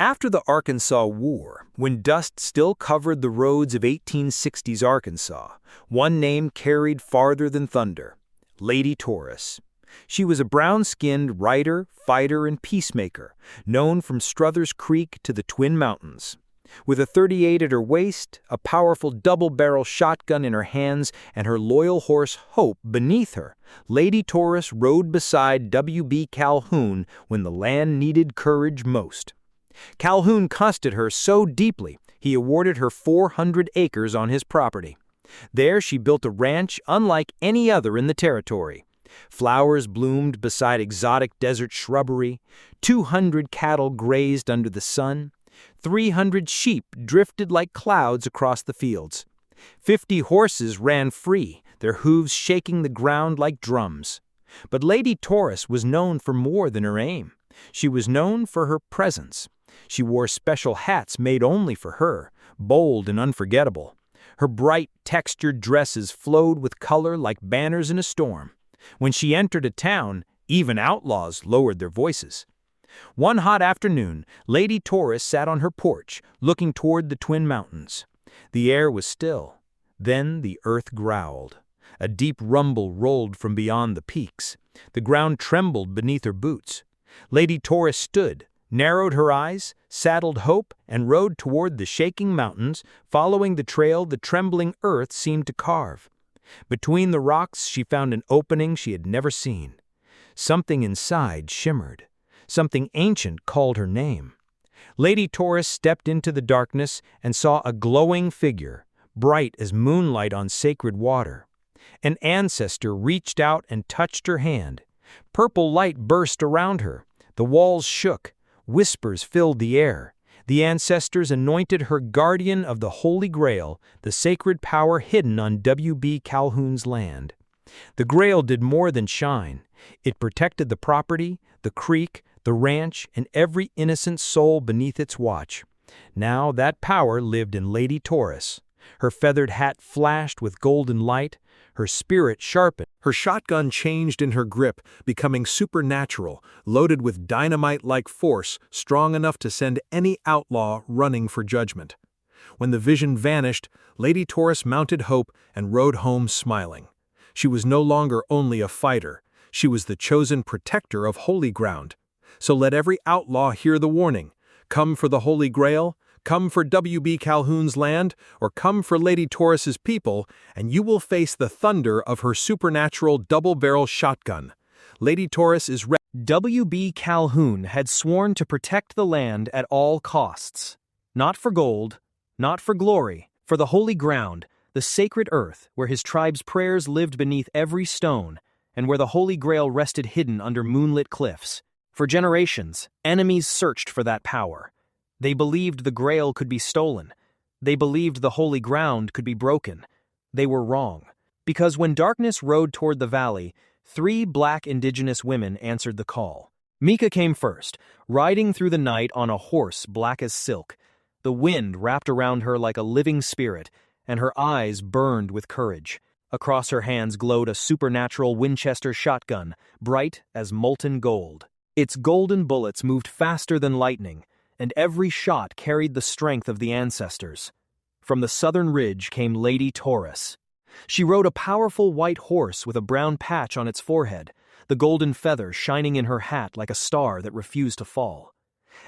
After the Arkansas War, when dust still covered the roads of 1860s Arkansas, one name carried farther than thunder: Lady Taurus. She was a brown-skinned writer, fighter, and peacemaker, known from Struthers Creek to the Twin Mountains. With a .38 at her waist, a powerful double-barrel shotgun in her hands, and her loyal horse Hope beneath her, Lady Taurus rode beside W.B. Calhoun when the land needed courage most. Calhoun costed her so deeply, he awarded her 400 acres on his property. There she built a ranch unlike any other in the territory. Flowers bloomed beside exotic desert shrubbery, 200 cattle grazed under the sun, 300 sheep drifted like clouds across the fields. 50 horses ran free, their hooves shaking the ground like drums. But Lady Taurus was known for more than her aim. She was known for her presence. She wore special hats made only for her, bold and unforgettable. Her bright, textured dresses flowed with color like banners in a storm. When she entered a town, even outlaws lowered their voices. One hot afternoon, Lady Taurus sat on her porch, looking toward the Twin Mountains. The air was still. Then the earth growled. A deep rumble rolled from beyond the peaks. The ground trembled beneath her boots. Lady Taurus stood, narrowed her eyes, saddled Hope, and rode toward the shaking mountains, following the trail the trembling earth seemed to carve. Between the rocks she found an opening she had never seen. Something inside shimmered. Something ancient called her name. Lady Taurus stepped into the darkness and saw a glowing figure, bright as moonlight on sacred water. An ancestor reached out and touched her hand. Purple light burst around her. The walls shook. Whispers filled the air. The ancestors anointed her guardian of the Holy Grail, the sacred power hidden on W.B. Calhoun's land. The Grail did more than shine. It protected the property, the creek, the ranch, and every innocent soul beneath its watch. Now that power lived in Lady Taurus. Her feathered hat flashed with golden light. Her spirit sharpened. Her shotgun changed in her grip, becoming supernatural, loaded with dynamite-like force, strong enough to send any outlaw running for judgment. When the vision vanished, Lady Taurus mounted Hope and rode home smiling. She was no longer only a fighter. She was the chosen protector of holy ground. So let every outlaw hear the warning. Come for the Holy Grail, come for W.B. Calhoun's land, or come for Lady Taurus's people, and you will face the thunder of her supernatural double-barrel shotgun. Lady Taurus is ready. W.B. Calhoun had sworn to protect the land at all costs. Not for gold, not for glory, for the holy ground, the sacred earth where his tribe's prayers lived beneath every stone, and where the Holy Grail rested hidden under moonlit cliffs. For generations, enemies searched for that power. They believed the Grail could be stolen. They believed the holy ground could be broken. They were wrong. Because when darkness rode toward the valley, 3 black indigenous women answered the call. Mika came first, riding through the night on a horse black as silk. The wind wrapped around her like a living spirit, and her eyes burned with courage. Across her hands glowed a supernatural Winchester shotgun, bright as molten gold. Its golden bullets moved faster than lightning, and every shot carried the strength of the ancestors. From the southern ridge came Lady Taurus. She rode a powerful white horse with a brown patch on its forehead, the golden feather shining in her hat like a star that refused to fall.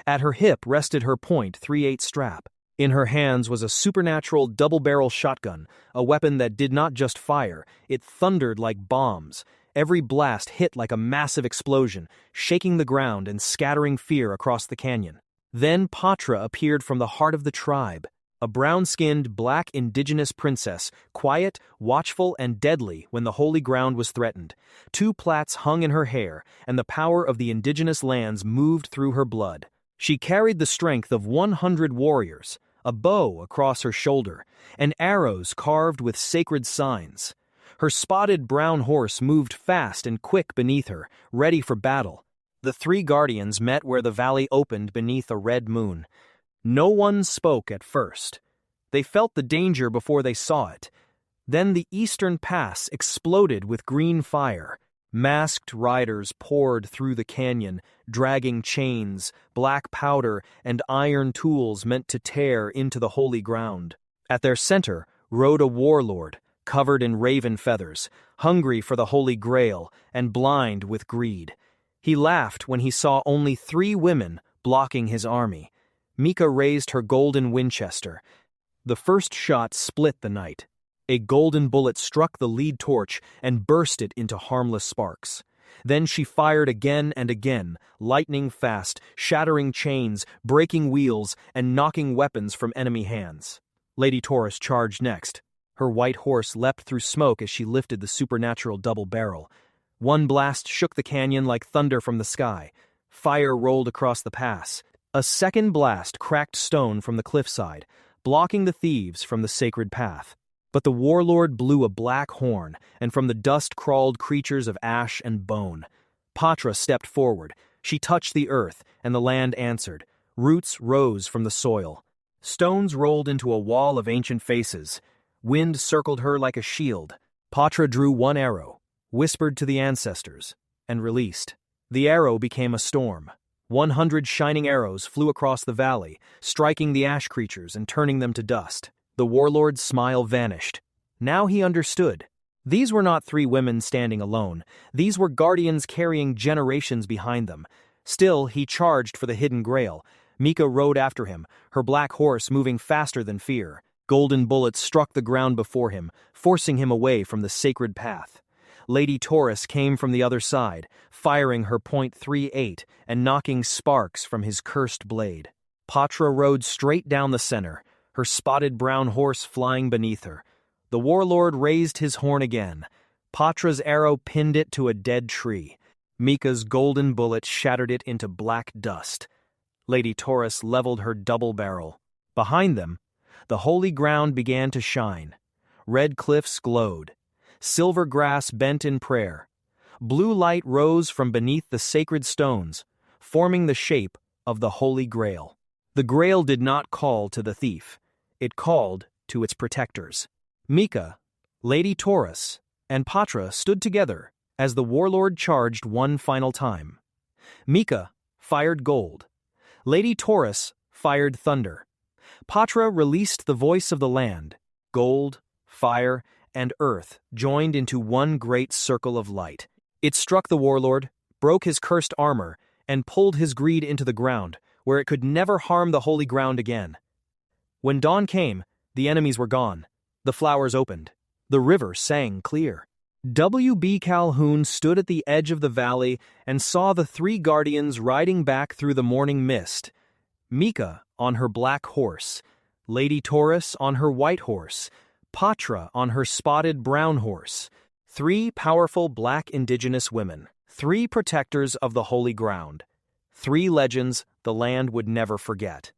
At her hip rested her .38 strap. In her hands was a supernatural double-barrel shotgun, a weapon that did not just fire, it thundered like bombs. Every blast hit like a massive explosion, shaking the ground and scattering fear across the canyon. Then Patra appeared from the heart of the tribe, a brown-skinned black indigenous princess, quiet, watchful, and deadly when the holy ground was threatened. 2 plaits hung in her hair, and the power of the indigenous lands moved through her blood. She carried the strength of 100 warriors, a bow across her shoulder, and arrows carved with sacred signs. Her spotted brown horse moved fast and quick beneath her, ready for battle. The 3 guardians met where the valley opened beneath a red moon. No one spoke at first. They felt the danger before they saw it. Then the eastern pass exploded with green fire. Masked riders poured through the canyon, dragging chains, black powder, and iron tools meant to tear into the holy ground. At their center rode a warlord, covered in raven feathers, hungry for the Holy Grail and blind with greed. He laughed when he saw only 3 women blocking his army. Mika raised her golden Winchester. The first shot split the night. A golden bullet struck the lead torch and burst it into harmless sparks. Then she fired again and again, lightning fast, shattering chains, breaking wheels, and knocking weapons from enemy hands. Lady Taurus charged next. Her white horse leapt through smoke as she lifted the supernatural double barrel. One blast shook the canyon like thunder from the sky. Fire rolled across the pass. A second blast cracked stone from the cliffside, blocking the thieves from the sacred path. But the warlord blew a black horn, and from the dust crawled creatures of ash and bone. Patra stepped forward. She touched the earth, and the land answered. Roots rose from the soil. Stones rolled into a wall of ancient faces. Wind circled her like a shield. Patra drew one arrow, whispered to the ancestors, and released. The arrow became a storm. 100 shining arrows flew across the valley, striking the ash creatures and turning them to dust. The warlord's smile vanished. Now he understood. These were not 3 women standing alone. These were guardians carrying generations behind them. Still, he charged for the hidden grail. Mika rode after him, her black horse moving faster than fear. Golden bullets struck the ground before him, forcing him away from the sacred path. Lady Taurus came from the other side, firing her .38 and knocking sparks from his cursed blade. Patra rode straight down the center, her spotted brown horse flying beneath her. The warlord raised his horn again. Patra's arrow pinned it to a dead tree. Mika's golden bullet shattered it into black dust. Lady Taurus leveled her double barrel. Behind them, the holy ground began to shine. Red cliffs glowed. Silver grass bent in prayer. Blue light rose from beneath the sacred stones, forming the shape of the Holy Grail. The Grail did not call to the thief. It called to its protectors. Mika, Lady Taurus, and Patra stood together as the warlord charged one final time. Mika fired gold. Lady Taurus fired thunder. Patra released the voice of the land. Gold, fire, and earth joined into one great circle of light. It struck the warlord, broke his cursed armor, and pulled his greed into the ground, where it could never harm the holy ground again. When dawn came, the enemies were gone. The flowers opened. The river sang clear. W.B. Calhoun stood at the edge of the valley and saw the 3 guardians riding back through the morning mist. Mika on her black horse, Lady Taurus on her white horse, Patra on her spotted brown horse. 3 powerful black indigenous women, 3 protectors of the holy ground. 3 legends the land would never forget.